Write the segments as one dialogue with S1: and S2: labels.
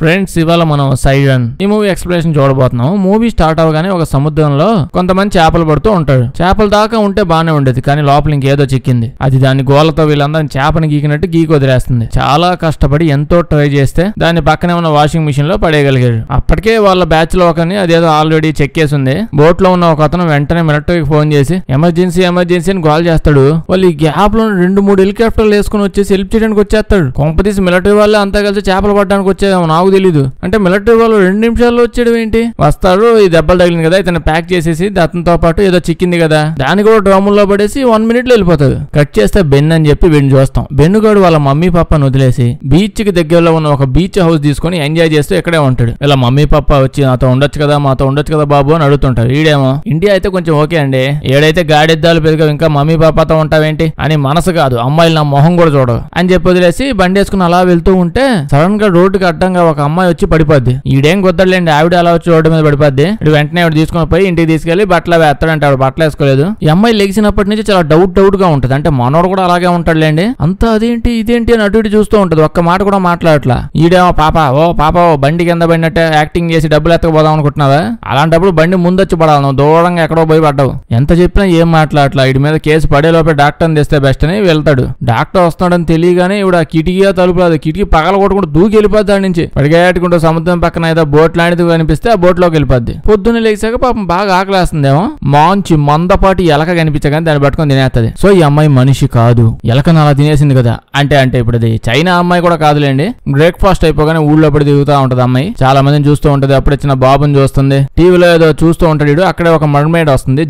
S1: Friends ఇవాళ మనం siren ఈ మూవీ ఎక్స్ప్లెనేషన్ చూడబోతున్నాం. మూవీ స్టార్ట్ అవగానే ఒక సముద్రంలో కొంతమంది చేపలు పడుతూ ఉంటారు. చేపల దాకా ఉంటే బానే ఉండేది, కానీ లోపల ఇంకేదో చిక్కింది. అది దాని గోలతో వీళ్ళందరినీ చేపని గీకినట్టు గీకి వదిలేస్తుంది. చాలా కష్టపడి ఎంతో ట్రై చేస్తే దాన్ని పక్కనే ఉన్న వాషింగ్ మిషన్ లో పడేయగలిగారు. అప్పటికే వాళ్ళ బ్యాచ్ లో ఒకరిని అదేదో ఆల్రెడీ చెక్ చేసి ఉంది. బోట్ లో ఉన్న ఒక అతను వెంటనే మిలిటరీకి ఫోన్ చేసి ఎమర్జెన్సీ ఎమర్జెన్సీ అని కాల్ చేస్తాడు. వాళ్ళు ఈ గ్యాప్ లో 2-3 హెలికాప్టర్లు వేసుకుని వచ్చేసి హెల్ప్ చేయడానికి వచ్చేస్తాడు. కొంపతీసి మిలిటరీ వాళ్ళే అంతా కలిసి చేపలు పడడానికి వచ్చేదేమో నాకు తెలీదు. అంటే మిలిటరీ వాళ్ళు 2 నిమిషాల్లో వచ్చేయడం ఏంటి? వస్తాడు, ఈ దెబ్బలు తగిలింది కదా ఇతను ప్యాక్ చేసేసి అతనితో పాటు ఏదో చిక్కింది కదా దాన్ని కూడా డ్రమ్ముల్లో పడేసి 1 minute లో వెళ్ళిపోతాడు. కట్ చేస్తే బెన్ అని చెప్పి వీడిని చూస్తాం. బెన్నుగాడు వాళ్ళ మమ్మీ పాపను వదిలేసి బీచ్ కి దగ్గరలో ఉన్న ఒక బీచ్ హౌస్ తీసుకుని ఎంజాయ్ చేస్తూ ఇక్కడే ఉంటాడు. ఇలా మమ్మీ పాప వచ్చి మాతో ఉండొచ్చు కదా బాబు అని అడుగుతుంటారు. ఈడేమో ఇండియా అయితే కొంచెం ఓకే అండి, ఏడైతే గాడెద్దాలు పెరిగా ఇంకా మమ్మీ పాపతో ఉంటావేంటి అని మనసు కాదు, అమ్మాయిలు నా మొహం కూడా చూడవు అని చెప్పి వదిలేసి బండి వేసుకుని అలా వెళ్తూ ఉంటే సడన్ గా రోడ్డుకి అడ్డంగా ఒక అమ్మాయి వచ్చి పడిపోద్ది. ఈడేం కుదరలేండి, ఆవిడ అలా వచ్చి రోడ్డు మీద పడిపోద్ది. ఇటు వెంటనే ఆవిడ తీసుకుని పోయి ఇంటికి తీసుకెళ్లి బట్టలు వేస్తాడంటే ఆవిడ బట్టలు వేసుకోలేదు. ఈ అమ్మాయి లెగిసినప్పటి నుంచి చాలా డౌట్ గా ఉంటది. అంటే మనోడు కూడా అలాగే ఉంటాడులేండి, అంతా అదేంటి ఇదేంటి అని అటు ఇటు చూస్తూ ఉంటది. ఒక్క మాట కూడా మాట్లాడట్లా. ఈడేమో పాప బండి కింద పడినట్టే యాక్టింగ్ చేసి డబ్బులు ఎత్తకపోదాం అనుకుంటున్నావా? అలాంటప్పుడు బండి ముందొచ్చి పడాలి, నువ్వు దూరంగా ఎక్కడో పోయి పడ్డావు. ఎంత చెప్పినా ఏం మాట్లాడట్లా. వీడి మీద కేసు పడే లోపే డాక్టర్ని తెస్తే బెస్ట్ అని వెళ్తాడు. డాక్టర్ వస్తున్నాడని తెలియగానే ఇవిడ కిటికీగా తలుపు రాదు, కిటికీ పగల కొట్టుకుంటూ దూకి వెళ్ళిపోద్ది. దాని నుంచి పడిగేట్టుకుంటూ సముద్రం పక్కన ఏదో బోట్ లాంటిది కనిపిస్తే ఆ బోట్ లోకి వెళ్ళిపోద్ది. పొద్దున్న లేచాక పాపం బాగా ఆకలేస్తుందేమో, మంచి మందపాటి ఎలక కనిపించగానే దాన్ని పట్టుకొని తినేస్తుంది. సో ఈ అమ్మాయి మనిషి కాదు, ఎలకను అలా తినేసింది కదా. అంటే ఇప్పుడు అది చైనా అమ్మాయి కూడా కాదులేండి. బ్రేక్ఫాస్ట్ అయిపోగానే ఊళ్ళో పడి తిరుగుతూ ఉంటది అమ్మాయి. చాలా మందిని చూస్తూ ఉంటది. అప్పుడు చిన్న బాబుని చూస్తుంది. టీవీలో ఏదో చూస్తూ ఉంటాడు. అక్కడే ఒక మర్మైడ్ వస్తుంది,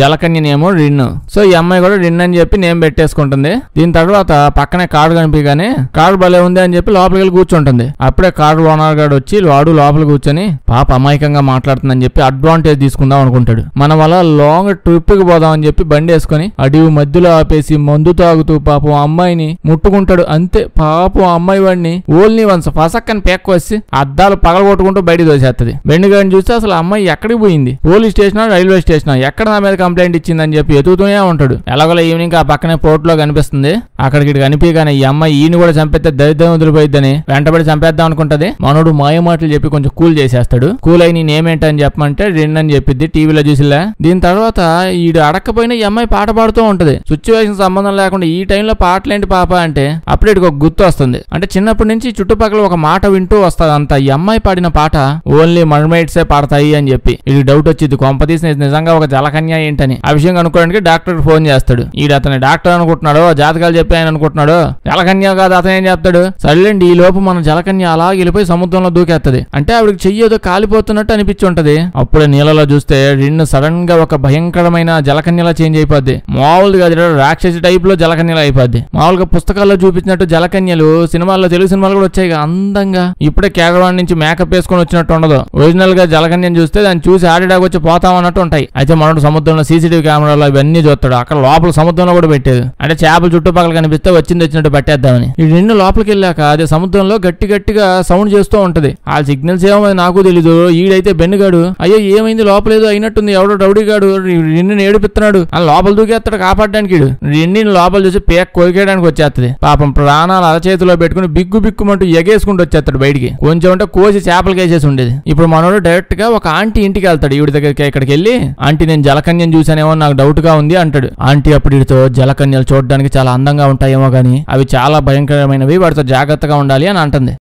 S1: జలకన్యనేమో రిన్. సో ఈ అమ్మాయి కూడా రిన్ అని చెప్పి నేమ్ పెట్టేసుకుంటుంది. దీని తర్వాత పక్కనే కారు కనిపించగానే కారు భలే ఉంది అని చెప్పి లోపలికి వెళ్ళి కూర్చుంటుంది. అప్పుడే కారు ఓనర్ గారు వచ్చి వాడు లోపల కూర్చొని పాప అమాయకంగా మాట్లాడుతుందని చెప్పి అడ్వాంటేజ్ తీసుకుందాం అనుకుంటాడు. మనం అలా లాంగ్ ట్రిప్ కి పోదాం అని చెప్పి బండి వేసుకుని అడవి మధ్యలో ఆపేసి మందు తాగుతూ పాపం అమ్మాయిని ముట్టుకుంటాడు. అంతే, పాపం అమ్మాయి వాడిని ఓల్ని వన్స్ ఫసక్కని పేక్కొచ్చి అద్దాలు పగలగొట్టుకుంటూ బయటికి తోసేస్తుంది. బెండిగాడిని చూస్తే అసలు అమ్మాయి ఎక్కడికి పోయింది, పోలీస్ స్టేషన్ రైల్వే స్టేషన్ ఎక్కడ నా మీద కంప్లైంట్ ఇచ్చిందని చెప్పి ఎదుగుతూనే ఉంటాడు. ఎలాగోలా ఈవినింగ్ ఆ పక్కనే పోర్ట్ లో కనిపిస్తుంది. అక్కడికి కనిపించగానే ఈ అమ్మాయి ఈయన కూడా చంపేస్తే దరిద్రం వదిలిపోయిద్దని వెంటబడి చంపేద్దాం అనుకుంటది. మనోడు మాయ మాటలు చెప్పి కొంచెం కూల్ చేసేస్తాడు. కూల్ అయి నేనేమేంటని చెప్పమంటే రిన్ అని చెప్పిద్ది టీవీలో చూసిలా. దీని తర్వాత ఈడు అడక్కపోయినా ఈ అమ్మాయి పాట పాడుతూ ఉంటది. సిచ్యువేషన్ సంబంధం లేకుండా ఈ టైంలో పాటలేంటి పాప అంటే అప్పుడు ఇటుకు ఒక గుర్తు వస్తుంది. అంటే చిన్నప్పటి నుంచి చుట్టుపక్కల ఒక మాట వింటూ వస్తుంది. అంత ఈ అమ్మాయి పాడిన పాట ఓన్లీ మర్మైడ్సే పాడతాయి అని చెప్పి ఇది డౌట్ వచ్చింది. కొంపతీసి నిజంగా ఒక జలకన్య ఏంటని ఆ విషయం కనుక్కోవడానికి డాక్టర్ ఫోన్ చేస్తాడు. ఈడు అతని డాక్టర్ అనుకుంటున్నాడు, జాతకాలు చెప్పి ఆయన అనుకుంటున్నాడు. జలకన్య కాదు, అతను ఏం చెప్తాడు, సర్లేండి ఈ లోపు మన జలకన్య అలా వెళ్ళిపోయి సముద్రంలో దూకేస్తుంది. అంటే ఆవిడకి చెయ్యేదో కాలిపోతున్నట్టు అనిపించి ఉంటది. అప్పుడే నీళ్ళలో చూస్తే రిన్ సడన్ గా ఒక భయంకరమైన జలకన్యలా చేంజ్ అయిపోద్ది. మామూలుగా రాక్షసి టైప్ లో జలకన్యలా అయిపోద్ది. మామూలుగా పుస్తకాల్లో చూపించినట్టు జలకన్యలు సినిమాల్లో, తెలుగు సినిమాలు కూడా వచ్చాయి అందంగా. ఇప్పుడే కేకవాడి నుంచి మేకప్ వేసుకుని వచ్చినట్టు ఉండదు. ఒరిజినల్ గా జలకన్యను చూస్తే దాన్ని చూసి ఆడిడాకి వచ్చి పోతామన్నట్టు ఉంటాయి. అయితే మనోడు సముద్రంలో సీసీటీవీ కెమెరాలో ఇవన్నీ చూస్తాడు. అక్కడ లోపల సముద్రంలో కూడా పెట్టేది. అంటే చేపలు చుట్టుపక్కల కనిపిస్తే వచ్చినట్టు పట్టేద్దామని. ఈ రెండు లోపలికి వెళ్ళాక అదే సముద్రంలో గట్టిగా సౌండ్ చేస్తూ ఉంటది. ఆ సిగ్నల్స్ ఏమో నాకు తెలీదు. ఈడైతే బెన్నుగాడు అయ్యో ఏమైంది లోపలేదో అయినట్టుంది, ఎవడో రౌడీగాడు రిన్నుని ఏడిపిస్తున్నాడు అని లోపల దూకేస్తాడు కాపాడడానికి. రిన్నిని లోపల చూసి పేక్ కొరికేయడానికి వచ్చేస్తుంది. పాపం ప్రాణాలు అరచేతిలో పెట్టుకుని బిక్కుమంటూ ఎగేసుకుంటూ వచ్చేస్తాడు బయటికి. కొంచెం అంటే కోసి చేపలకి వేసేసి ఉండేది. ఇప్పుడు మనోడు డైరెక్ట్ గా ఒక ఆంటీ ఇంటికి వెళ్తాడు. ఈవిడ దగ్గరికి ఇక్కడికి వెళ్ళి ఆంటీ నేను జలకన్యను చూసానేమో నాకు డౌట్ గా ఉంది అంటాడు. ఆంటీ అప్పుడు వీడితో జలకన్యలు చూడడానికి చాలా అందంగా ఉంటాయేమో గానీ అవి చాలా భయంకరమైనవి, వాటితో జాగ్రత్తగా ఉండాలి అని అంటుంది.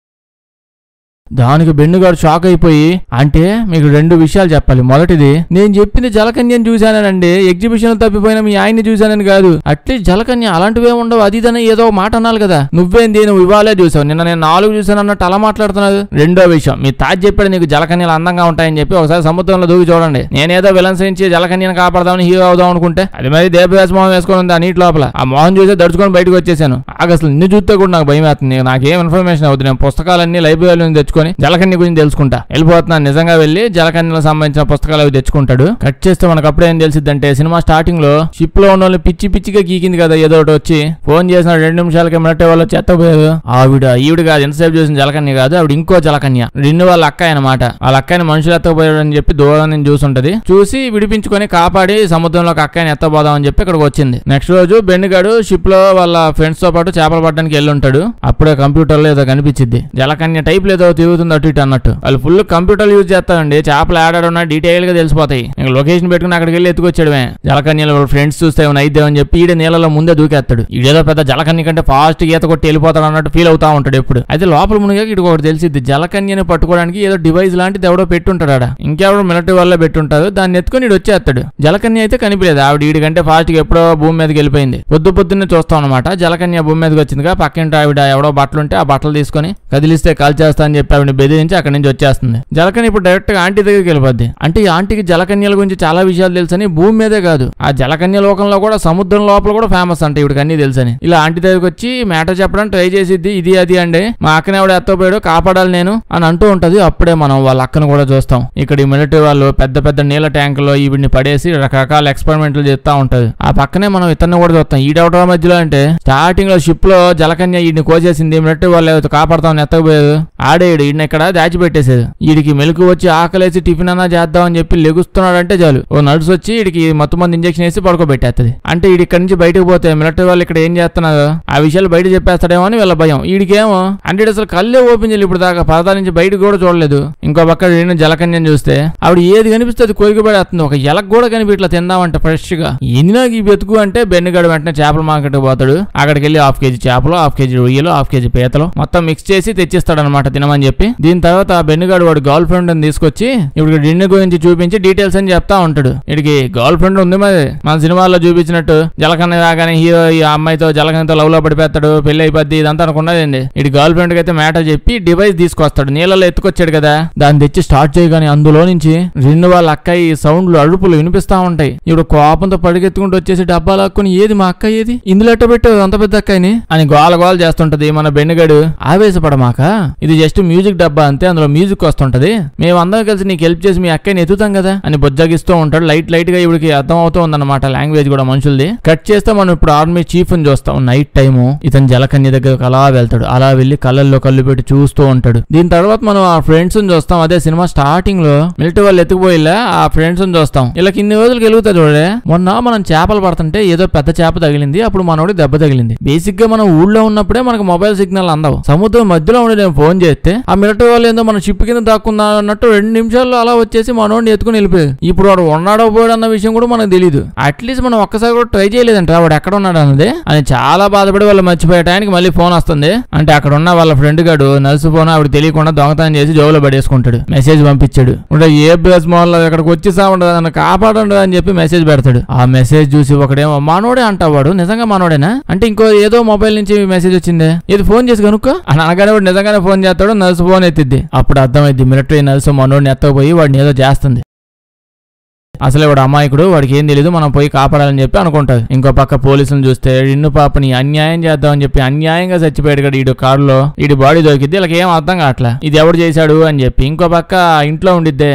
S1: దానికి బెన్నుగాడు షాక్ అయిపోయి అంటే మీకు 2 విషయాలు చెప్పాలి. మొదటిది, నేను చెప్పింది జలకన్యను చూశానండి, ఎగ్జిబిషన్ తప్పిపోయిన మీ ఆయన్ని చూశానని కాదు. అట్లీస్ట్ జలకన్య అలాంటివే ఉండవు, అది ఇదని ఏదో మాట అనాలి కదా. నువ్వేంది నువ్వు ఇవాళే చూసావు, నిన్న నేను 4 చూసాను అన్నట్టు అలా మాట్లాడుతున్నాడు. రెండో విషయం, మీ తాజ్ చెప్పాడు నీకు జలకన్యలు అందంగా ఉంటాయని చెప్పి ఒకసారి సముద్రంలో దూకి చూడండి. నేనేదో విలన్సించి జలకన్యను కాపాడదామని హీరో అవుదాం అనుకుంటే అది మరి దేవదాస్ మొహం వేసుకొని ఉంది ఆ నీటి లోపల. ఆ మొహం చూసి దడుచుకొని బయటకు వచ్చేసాను. అసలు నిన్ను చూస్తే కూడా నాకు భయం వేస్తుంది. నాకేం ఇన్ఫర్మేషన్ అవుతుంది, నేను పుస్తకాలన్నీ లైబ్రరీలో తెచ్చుకొని జలకన్య గురించి తెలుసుకుంటా వెళ్ళిపోతున్నాను. నిజంగా వెళ్లి జలకన్యలకు సంబంధించిన పుస్తకాలు అవి తెచ్చుకుంటాడు. కట్ చేస్తే మనకు అప్పుడే ఏం తెలిసిద్దంటే సినిమా స్టార్టింగ్ లో షిప్ లో ఉన్న వాళ్ళు పిచ్చిగా గీకింది కదా ఏదో ఒకటి వచ్చి ఫోన్ చేసిన 2 నిమిషాలకి మిలిటరీ వాళ్ళు చెత్తపోయారు. ఈవిడ కాదు, ఎంతసేపు చూసిన జలకన్య కాదు, ఆవిడ ఇంకో జలకన్య, రిన్ను వాళ్ళ అక్కాయి అనమాట. వాళ్ళ అక్కాయిని మనుషులు ఎత్తపోయాడు అని చెప్పి దూరం నుంచి చూసుంటది. చూసి విడిపించుకొని కాపాడి సముద్రంలోకి అక్కాయిని ఎత్తపోదామని చెప్పి ఇక్కడికి వచ్చింది. నెక్స్ట్ రోజు బెన్నుగాడు షిప్ లో వాళ్ళ ఫ్రెండ్స్ తో పాటు చేపలు పట్టడానికి వెళ్ళి ఉంటాడు. అప్పుడే కంప్యూటర్ లో ఏదో కనిపించింది. జలకన్య టైప్ లేదో తిరుగుతుంది అటు ఇటు అన్నట్టు. వాళ్ళు ఫుల్ కంప్యూటర్ యూజ్ చేస్తారండి. చేపలు ఆడాడున్నా డీటెయిల్ గా తెలిసిపోతాయి. ఇంకా లొకేషన్ పెట్టుకుని అక్కడికి వెళ్ళి ఎత్తుకొచ్చాడమే. జలకన్యలో ఫ్రెండ్స్ చూస్తే ఏమైనా అయిద్దామని చెప్పి ఈడ నీళ్ళలో ముందే దూకేస్తాడు. ఈడేదో పెద్ద జలకన్య కంటే ఫాస్ట్ ఈత కొట్టి వెళ్ళిపోతాడు అన్నట్టు ఫీల్ అవుతా ఉంటాడు ఎప్పుడు. అయితే లోపల మునిగా ఇటు ఒకటి తెలిసిద్ది, జలకన్యని పట్టుకోవడానికి ఏదో డివైస్ లాంటిది ఎవడో పెట్టుంటాడు ఆడ. ఇంకెవడో మిలిటరీ వల్ల పెట్టుంటారు. దాన్ని ఎత్తుకొని ఇటు వచ్చేస్తాడు. జలకన్య అయితే కనిపించలేదు. ఆవిడ ఈడి కంటే ఫాస్ట్ గా ఎప్పుడో భూమి మీదకి వెళ్ళిపోయింది. పొద్దున్నే చూస్తాం అనమాట. జలకన్య భూమి మీదకి వచ్చిందిగా. పక్కింటి ఆవిడ ఎవడో బట్టలు ఉంటే ఆ బట్టలు తీసుకొని కదిలిస్తే కాల్చేస్తా అని చెప్పి ఆవిడ బెదిరించి అక్కడి నుంచి వచ్చేస్తుంది. జలకన్య ఇప్పుడు డైరెక్ట్ గా ఆంటీ దగ్గరికి వెళ్ళిపోద్ది. అంటే ఈ ఆంటీకి జలకన్యల గురించి చాలా విషయాలు తెలుసని, భూమి మీదే కాదు ఆ జలకన్య లోకంలో కూడా సముద్రం లోపల కూడా ఫేమస్ అంటే ఇవిడికి అన్ని తెలుసని. ఇలా ఆంటీ దగ్గరికి వచ్చి మ్యాటర్ చెప్పడానికి ట్రై చేసిద్ది. ఇది అది అండి మా అక్కనే ఎవడ ఎత్తపోయాడు కాపాడాలి నేను అని అంటూ ఉంటది. అప్పుడే మనం వాళ్ళ అక్కను కూడా చూస్తాం. ఇక్కడ ఈ మిలిటరీ వాళ్ళు పెద్ద పెద్ద నీళ్ళ ట్యాంకులో ఈవిడిని పడేసి రకరకాల ఎక్స్పెరిమెంట్లు చేస్తా ఉంటది. ఆ పక్కనే మనం ఇతన్ని కూడా చూస్తాం. ఈడవటం మధ్యలో అంటే స్టార్టింగ్ లో షిప్ లో జలకన్య ఈడిని కోసేసింది. మిలిటరీ వాళ్ళు కాపాడుతామని ఎత్తకపోయారు. ఆడేడు ఈయన ఇక్కడ దాచిపెట్టేసేది. వీడికి మెలకు వచ్చి ఆకలేసి టిఫిన్ అన్నా చేద్దామని చెప్పి లెగుస్తున్నాడంటే చాలు ఓ నర్సు వచ్చి వీడికి మొత్తం మంది ఇంజక్షన్ వేసి పడుకోబెట్టేస్తుంది. అంటే వీడి ఇక్కడ నుంచి బయటకు పోతే మిలిటరీ వాళ్ళు ఇక్కడ ఏం చేస్తున్నారు ఆ విషయాలు బయట చెప్పేస్తాడేమో అని వీళ్ళ భయం. వీడికేమో అంటే అసలు కళ్ళే ఓపెన్ చేయాలి. ఇప్పుడు దాకా పరదా నుంచి బయటకు కూడా చూడలేదు. ఇంకో పక్క నేను జలకన్యని చూస్తే ఆవిడ ఏది కనిపిస్తుంది కోరికబడేస్తుంది. ఒక ఎలక్ కూడా కనిపించట్లా తిందామంటే ఫ్రెష్ గా. ఎందుకు ఈ బతుకు అంటే బెన్నుగాడు వెంటనే చేపల మార్కెట్ పోతాడు. అక్కడికి వెళ్ళి 1/2 కేజీ చేపలు, 1/2 కేజీ రొయ్యలు, 1/2 కేజీ పీతలు మొత్తం మిక్స్ చేసి తెచ్చిస్తాడు అనమాట తినమని చెప్పి. దీని తర్వాత బెన్నుగాడు వాడు గర్ల్ ఫ్రెండ్ అని తీసుకొచ్చి ఇప్పుడు డిన్నర్ గురించి చూపించి డీటెయిల్స్ అని చెప్తా ఉంటాడు. వీడికి గర్ల్ ఫ్రెండ్ ఉంది మరి మన సినిమాల్లో చూపించినట్టు జలకన్య రాగానే హీరో ఈ అమ్మాయితో జలకన్యతో లవ్ లో పడిపోతాడు, పెళ్లి అయిపోద్ది ఇదంతా అనుకున్నదండి. ఇటు గర్ల్ ఫ్రెండ్ కి అయితే మ్యాటర్ చెప్పి డివైస్ తీసుకొస్తాడు. నీళ్ళలో ఎత్తుకొచ్చాడు కదా దాన్ని తెచ్చి స్టార్ట్ చేయగానే అందులో నుంచి రెండు వాళ్ళ అక్కయ్య సౌండ్లు అడుపులు వినిపిస్తా ఉంటాయి. ఇప్పుడు కోపంతో పడిగెత్తుకుంటూ వచ్చేసి డబ్బా లాక్కుని ఏది మా అక్క ఏది ఇందులో ఎట్ట పెట్టావు అంత పెద్ద అక్కని అని గోల గోల చేస్తుంటది. మన బెన్నుగాడు ఆవేశపడమాక ఇది జస్ట్ మ్యూజిక్ డబ్బా అంతే అందులో మ్యూజిక్ వస్తుంటది, మేమందరం కలిసి నీకు హెల్ప్ చేసి మీ అక్కని ఎత్తుతాం కదా అని బొజ్జగిస్తూ ఉంటాడు. లైట్ గా ఇవిడికి అర్థం అవుతూ ఉందన్నమాట లాంగ్వేజ్ కూడా మనుషులది. కట్ చేస్తే మనం ఇప్పుడు ఆర్మీ చీఫ్ ని చూస్తాం. నైట్ టైము ఇతను జలకన్య దగ్గరకు అలా వెళ్తాడు. అలా వెళ్లి కళ్ళల్లో కళ్ళు పెట్టి చూస్తూ ఉంటాడు. దీని తర్వాత మనం ఆ ఫ్రెండ్స్ ని చూస్తాం. అదే సినిమా స్టార్టింగ్ లో మిలిటరీ వాళ్ళు ఎత్తుకుపోయిలా ఆ ఫ్రెండ్స్ ని చూస్తాం. ఇలా ఇన్ని రోజులు గెలుగుతా చూడే. మొన్న మనం చేపలు పడుతుంటే ఏదో పెద్ద చేప తగిలింది. అప్పుడు మనోడి దెబ్బ తగిలింది. బేసిక్ గా మనం ఊళ్ళో ఉన్నప్పుడే మనకు మొబైల్ సిగ్నల్ అందవు. సముద్రం మధ్యలో ఉండి నేను ఫోన్ చేస్తే ఆ మిలిటరీ వాళ్ళు ఏందో మన షిప్ కింద దాక్కుందా అన్నట్టు 2 నిమిషాల్లో అలా వచ్చేసి మనోడిని ఎత్తుకుని వెళ్ళిపోయాడు. ఇప్పుడు వాడు ఉన్నాడో పోయాడు అన్న విషయం కూడా మనకు తెలియదు. అట్లీస్ట్ మనం ఒక్కసారి కూడా ట్రై చేయలేదంట వాడు ఎక్కడ ఉన్నాడు అన్నది అని చాలా బాధపడి వాళ్ళు మర్చిపోయే టైంకి మళ్ళీ ఫోన్ వస్తుంది. అంటే అక్కడ ఉన్న వాళ్ళ ఫ్రెండ్ గాడు నర్సు ఫోన్ ఆవిడ తెలియకుండా దొంగతనం చేసి జోబులో పడేసుకుంటాడు. మెసేజ్ పంపించాడు. ఏ బేస్ మోహన్ ఇక్కడికి వచ్చేసా ఉండదు నన్ను కాపాడండి అని చెప్పి మెసేజ్ పెడతాడు. ఆ మెసేజ్ చూసి ఒకడేమో మనోడే అంటావాడు నిజంగా మనోడేనా అంటే ఇంకో ఏదో మొబైల్ నుంచి మెసేజ్ వచ్చిందే ఏది ఫోన్ చేసి కనుక్కో అని అనగానే వాడు నిజంగానే ఫోన్ చేస్తాడు. నర్సు ఫోన్ ఎత్తిద్ది. అప్పుడు అర్థమైంది మిలిటరీ నర్సు మనోడిని ఎత్తకపోయి వాడిని ఏదో చేస్తుంది. అసలే వాడు అమాయకుడు వాడికి ఏం తెలియదు మనం పోయి కాపాడాలని చెప్పి అనుకుంటారు. ఇంకో పక్క పోలీసులను చూస్తే ఇన్ను పాపని అన్యాయం చేద్దామని చెప్పి అన్యాయంగా చచ్చిపోయాడు కదా ఈడు కారులో. ఈడు బాడీ దొరికిద్ది వీళ్ళకి ఏం అర్థం కావట్లా ఇది ఎవడు చేశాడు అని చెప్పి. ఇంకో పక్క ఇంట్లో ఉండిద్దే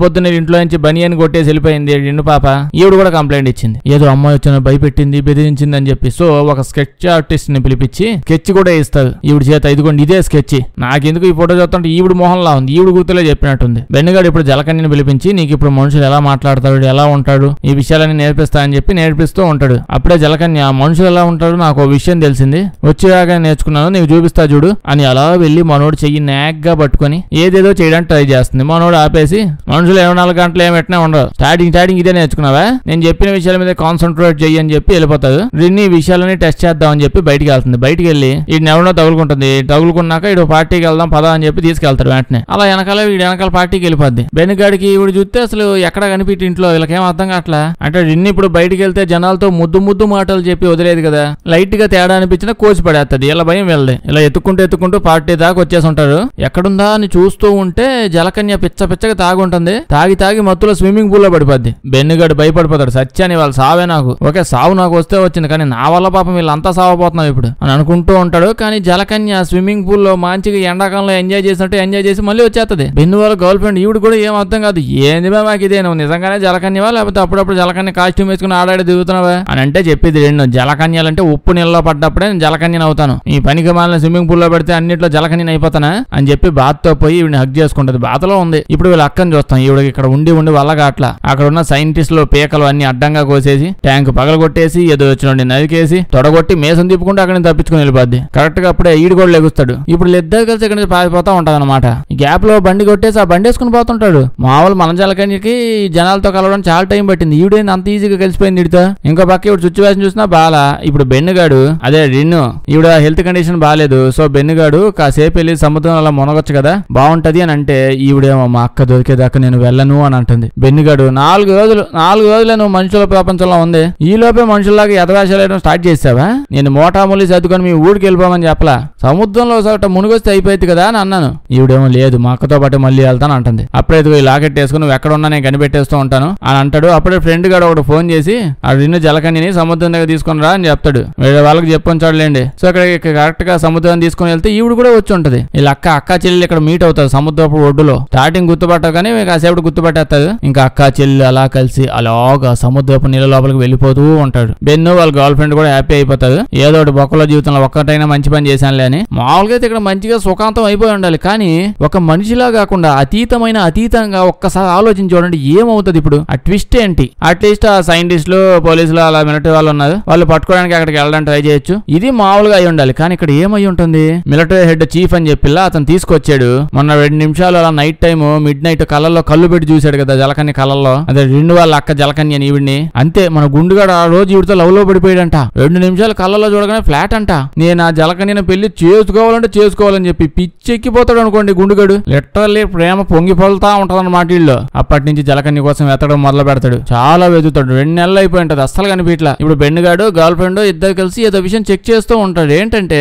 S1: పొద్దున్నే ఇంట్లో నుంచి బనియన్ కొట్టేసి వెళ్ళిపోయింది ఇన్ను పాప. ఈవిడ కూడా కంప్లైంట్ ఇచ్చింది ఏదో అమ్మాయి వచ్చిన భయపెట్టింది బెదిరించింది అని చెప్పి. సో ఒక స్కెచ్ ఆర్టిస్ట్ ని పిలిపించి స్కెచ్ కూడా ఇస్తారు ఈవిడ చేత. ఇదిగోండి ఇదే స్కెచ్. నాకెందుకు ఈ ఫోటో చూస్తుంటే ఈవిడ మొహంలా ఉంది ఈవిడ గుర్తులే చెప్పినట్టుంది. బెన్నుగాడు ఇప్పుడు జలకన్యని పిలిపించి నీకు ఇప్పుడు మనుషులు ఎలా మాట్లాడతారు ఎలా ఉంటాడు ఈ విషయాలని నేర్పిస్తా అని చెప్పి నేర్పిస్తూ ఉంటాడు. అప్పుడే జలకన్య మనుషులు ఎలా ఉంటాడు నాకు విషయం తెలిసింది వచ్చేలాగా నేర్చుకున్నాను నీకు చూపిస్తా చూడు అని అలా వెళ్లి మనోడు చెయ్యి నాగ్గా పట్టుకుని ఏదేదో చేయడానికి ట్రై చేస్తుంది. మనోడు ఆపేసి మనుషులు 24 గంటలు ఏమెట్నే ఉండదు స్టార్టింగ్ ఇదే నేర్చుకున్నావా నేను చెప్పిన విషయాల మీద కాన్సన్ట్రేట్ చెయ్యి అని చెప్పి వెళ్ళిపోతాడు. ఈ విషయాలని టెస్ట్ చేద్దాం అని చెప్పి బయటికి వెళ్తుంది. బయటికి వెళ్ళి వీడిని ఎవడో తగులుకుంటుంది. తగులుకున్నాక ఇటు పార్టీకి వెళ్దాం పదా అని చెప్పి తీసుకెళ్తాడు. వెంటనే అలా వెనకాల పార్టీకి వెళ్ళిపోద్ది. బెన్నుగాడికి ఇవి చూస్తే అసలు ఎక్కడ కనిపించి ఇంట్లో వీళ్ళకేం అర్థం కావట్లా. అంటే రిన్ని ఇప్పుడు బయటికి వెళ్తే జనాలతో ముద్దు మాటలు చెప్పి వదిలేదు కదా లైట్ గా తేడా అనిపించినా కోసి పడేస్తుంది. ఇలా భయం వెళ్ళదు. ఇలా ఎత్తుకుంటూ పార్టీ దాకా వచ్చేసి ఉంటారు. ఎక్కడుందా అని చూస్తూ ఉంటే జలకన్య పిచ్చగా తాగుంటుంది. తాగి మత్తులో స్విమ్మింగ్ పూల్ లో పడిపోద్ది. బెన్నుగాడు భయపడిపోతాడు. సత్యాని వాళ్ళ సావే నాకు ఓకే సావు నాకు వస్తే వచ్చింది కానీ నా వల్ల పాపం వీళ్ళంతా సావపోతున్నాం ఇప్పుడు అని అనుకుంటూ ఉంటాడు. కానీ జలకన్య స్విమ్మింగ్ పూల్ లో మంచిగా ఎండాకాలంలో ఎంజాయ్ చేసినట్టు ఎంజాయ్ చేసి మళ్ళీ వచ్చేస్తుంది. బెన్ను వాళ్ళ గర్ల్ ఫ్రెండ్ ఈవిడ కూడా ఏం అర్థం కాదు ఏంది మాకు ఇదే నువ్వు నిజంగానే జలకన్యవా లేకపోతే అప్పుడప్పుడు జలకన్య కాస్ట్యూమ్ వేసుకుని ఆడాడి దిగుతున్నావా అని అంటే చెప్పేది రెండు. జలకన్యాలంటే ఉప్పు నీళ్ళలో పడ్డప్పుడే నేను జలకన్యని అవుతాను, ఈ పనికి మాలిన స్విమ్మింగ్ పూల్ లో పెడితే అన్నిట్లో జలకన్యని అయిపోతానా అని చెప్పి బాత్ తో పోయి ఈవిని హక్ చేసుకుంటది. బాతలో ఉంది. ఇప్పుడు వీళ్ళ అక్కని చూస్తాం. ఈవిడ ఇక్కడ ఉండి వల్లగా అట్లా అక్కడ ఉన్న సైంటిస్టులు పీకలు అన్ని అడ్డంగా కోసేసి ట్యాంక్ పగలగొట్టేసి ఏదో వచ్చిన నరికేసి తొడగొట్టి మేసం తిప్పుకుంటే అక్కడి నుంచి తప్పించుకుని వెళ్ళిపోద్ది. కరెక్ట్ గా అప్పుడే ఈడు కూడా లెగుస్తాడు. ఇప్పుడు ఇద్దరు కలిసి ఇక్కడ నుంచి పారిపోతా ఉంటది అనమాట. ఈ గ్యాప్ లో బండి కొట్టేసి ఆ బండి వేసుకుని పోతుంటాడు. మామూలు మన జలకన్యకి జనాలతో కలవడం చాలా టైం పట్టింది. ఈవిడేంది అంత ఈజీగా కలిసిపోయింది ఈడితో. ఇంకో పక్క ఇప్పుడు సిచ్యువేషన్ చూసినా బాలా. ఇప్పుడు బెన్నుగాడు అదే రిన్ను ఈవిడ హెల్త్ కండిషన్ బాగాలేదు. సో బెన్నుగాడు కాసేపు వెళ్ళి సముద్రం అలా మునగొచ్చు కదా బాగుంటది అని అంటే ఈవిడేమో మా అక్క దొరికేదాకా నేను వెళ్ళను అని అంటుంది. బెన్నుగాడు 4 రోజులే నువ్వు మనుషుల ప్రపంచంలో ఉంది, ఈ లోపే మనుషుల్లాగా ఎదవేషాలు వేయడం స్టార్ట్ చేసావా? నేను మోటామూలి సర్దుకొని మీ ఊరికి వెళ్ళిపోమని చెప్పలా, సముద్రంలో ఒకసారి మునిగొస్తే అయిపోయింది కదా అని అన్నాను. ఈవిడేమో లేదు మా అక్కతో పాటు మళ్ళీ వెళ్తాను అంటుంది. అప్పుడైతే ఈ లాకెట్ వేసుకుని నువ్వు ఎక్కడ ఉన్నా నేను కనిపెట్టేస్తూ ఉంటాను అని అంటాడు. అప్పుడే ఫ్రెండ్ గాడు ఒకటి ఫోన్ చేసి ఆ రిన్ను జలకన్యని సముద్రం దగ్గర తీసుకుని రా అని చెప్తాడు. వేరే వాళ్ళకి చెప్పుంచాడులేండి. సో ఇక్కడ కరెక్ట్ గా సముద్రం తీసుకుని వెళ్తే ఈవిడ కూడా వచ్చి ఉంటది. వీళ్ళ అక్క చెల్లెలు ఇక్కడ మీట్ అవుతారు సముద్రపు ఒడ్డులో. స్టార్టింగ్ గుర్తుపట్టావు కానీ కాసేపు గుర్తుపట్టేస్తారు. ఇంకా అక్క చెల్లెలు అలా కలిసి అలాగా సముద్రపు నీళ్ళ లోపలికి వెళ్ళిపోతూ ఉంటాడు. బెన్ను వాళ్ళ గర్ల్ ఫ్రెండ్ కూడా హ్యాపీ అయిపోతారు. ఏదో ఒకటి బొక్కల జీవితంలో ఒక్కటైనా మంచి పని చేశానులే అని. మామూలుగా అయితే ఇక్కడ మంచిగా సుఖాంతం అయిపోయి ఉండాలి. కానీ ఒక మనిషిలా కాకుండా అతీతంగా ఒక్కసారి ఆలోచించి చూడండి ఏమవుతుంది ఇప్పుడు. ఆ ట్విస్ట్ ఏంటి? అట్లీస్ట్ ఆ సైంటిస్టులు పోలీసులు అలా మిలిటరీ వాళ్ళు ఉన్నారు, వాళ్ళు పట్టుకోవడానికి అక్కడికి వెళ్ళడానికి ట్రై చేయొచ్చు. ఇది మామూలుగా అయి ఉండాలి. కానీ ఇక్కడ ఏమై ఉంటుంది? మిలిటరీ హెడ్ చీఫ్ అని చెప్పిలా అతను తీసుకొచ్చాడు. మొన్న 2 నిమిషాలు అలా నైట్ టైం మిడ్ నైట్ కళ్ళల్లో కళ్ళు పెట్టి చూశాడు కదా జలకన్య కళ్ళల్లో. అదే రెండు వాళ్ళ అక్క జలకన్య అని ఈవిడ్ని. అంతే మన గుండుగాడు ఆ రోజు ఈవిడితో లవ్ లో పడిపోయాడంట. 2 నిమిషాలు కళ్ళల్లో చూడగానే ఫ్లాట్ అంట. నేను ఆ జలకన్యను పెళ్లి చేసుకోవాలని చెప్పి పిచ్చెక్కిపోతాడు అనుకోండి గుండుగాడు. లిటరల్లీ ప్రేమ పొంగిపోతా ఉంటది అన్నమాట వీళ్ళు. అప్పటి నుంచి జలకన్య కోసం వెతకడం మొదలు పెడతాడు. చాలా వెతుకుతాడు. 2 నెలలు అయిపోయి ఉంటది, అస్సలు కనిపించలా. ఇప్పుడు బెన్నుగాడు గర్ల్ ఫ్రెండ్ ఇద్దరు కలిసి ఏదో విషయం చెక్ చేస్తూ ఉంటాడు. ఏంటంటే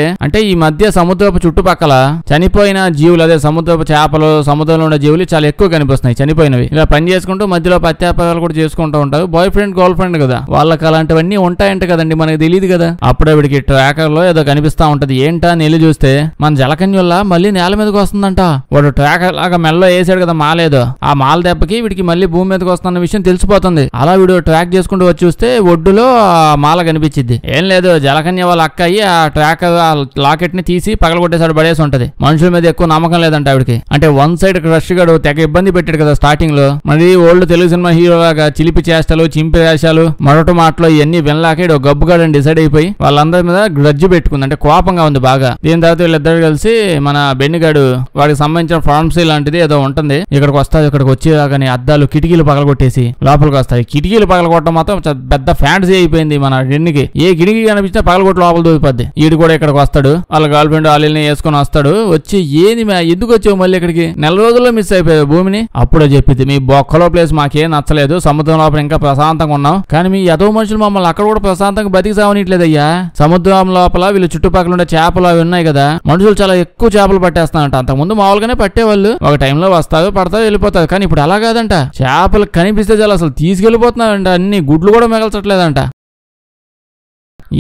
S1: ఈ మధ్య సముద్రపు చుట్టుపక్కల చనిపోయిన జీవులు, అదే సముద్రపు చేపలు, సముద్రంలో ఉన్న జీవులు చాలా ఎక్కువ కనిపిస్తున్నాయి చనిపోయినవి. ఇలా పని చేసుకుంటూ మధ్యలో పత్యాపాలు కూడా చేసుకుంటూ ఉంటారు. బాయ్ ఫ్రెండ్ గర్ల్ ఫ్రెండ్ కదా, వాళ్ళకి అలాంటివన్నీ ఉంటాయంట కదండి, మనకి తెలియదు కదా. అప్పుడే వీడికి ట్రాకర్ లో ఏదో కనిపిస్తా ఉంటది. ఏంటా నెల్లి చూస్తే మన జలకన్యుల్లా మళ్ళీ నేల మీదకి వస్తుందంట. వాడు ట్రాకర్ లాగా మెల్లో వేసాడు కదా మాలేదో, ఆ మాల దెబ్బకి వీడికి మళ్ళీ భూమి మీదకి వస్తున్న విషయం తెలిసిపోతుంది. అలా వీడు ట్రాక్ చేసుకుంటూ వచ్చి చూస్తే ఒడ్డులో మాల కనిపించింది. ఏం లేదు, జలకన్య వాళ్ళ అక్క అయ్యి ఆ ట్రాకర్ లాకెట్ ని తీసి పగలగొట్టేసాడు, పడేసి ఉంటది. మనుషుల మీద ఎక్కువ నమ్మకం లేదంట ఆవిడకి. అంటే వన్ సైడ్ క్రష్ గాడు తెగ ఇబ్బంది పెట్టాడు కదా స్టార్టింగ్ లో. మరి ఓల్డ్ తెలుగు సినిమా హీరో లాగా చిలిపి చేష్టలు, చింపి వేషాలు, మరొక మాటలు ఇవన్నీ వినలాక ఇడు గబ్బుగాడని డిసైడ్ అయిపోయి వాళ్ళందరి మీద గ్రడ్జ్ పెట్టుకుంది. అంటే కోపంగా ఉంది బాగా. దీని తర్వాత వీళ్ళిద్దరు కలిసి మన బెన్నిగాడు వాడికి సంబంధించిన ఫార్మసీ లాంటిది ఏదో ఉంటుంది, ఇక్కడికి వస్తాయి. ఇక్కడికి వచ్చేలాగానే అద్దాలు కిటికీలు పగలగొట్టేసి లోపలికి వస్తాయి. కిటికీలు పగలగొట్టడం మాత్రం పెద్ద ఫ్యాంటసీ అయిపోయింది మన రెన్నికి. ఏ కిటికీ కనిపిస్తే పగలగొట్టు లోపల దూరిపోద్ది. ఈడు కూడా ఇక్కడికి వస్తాడు, వాళ్ళ గర్ల్ ఫ్రెండ్ వాళ్ళని వేసుకుని వస్తాడు. వచ్చి ఏంది ఎందుకు వచ్చావు మళ్ళీ ఇక్కడికి, నెల రోజుల్లో మిస్ అయిపోయావు భూమిని. అప్పుడే చెప్పింది, మీ బొక్కలో ప్లేస్ మాకేం నచ్చలేదు, సముద్రం లోపల ఇంకా ప్రశాంతంగా ఉన్నాం, కానీ మీ యదో మనుషులు మమ్మల్ని అక్కడ కూడా ప్రశాంతంగా బతికి సావనీయట్లేదయ్యా. సముద్రం లోపల వీళ్ళు చుట్టుపక్కల ఉండే చేపలు అవి ఉన్నాయి కదా, మనుషులు చాలా ఎక్కువ చేపలు పట్టేస్తానంట. అంతకుముందు మామూలుగానే పట్టేవాళ్ళు, ఒక టైంలో వస్తారు పడతారు వెళ్ళిపోతారు. కానీ ఇప్పుడు అలా కాదంట, చేపలు కనిపిస్తే చాలా అసలు తీసుకెళ్లిపోతున్నారంట, అన్ని గుడ్లు కూడా మిగల్చట్లేదంట.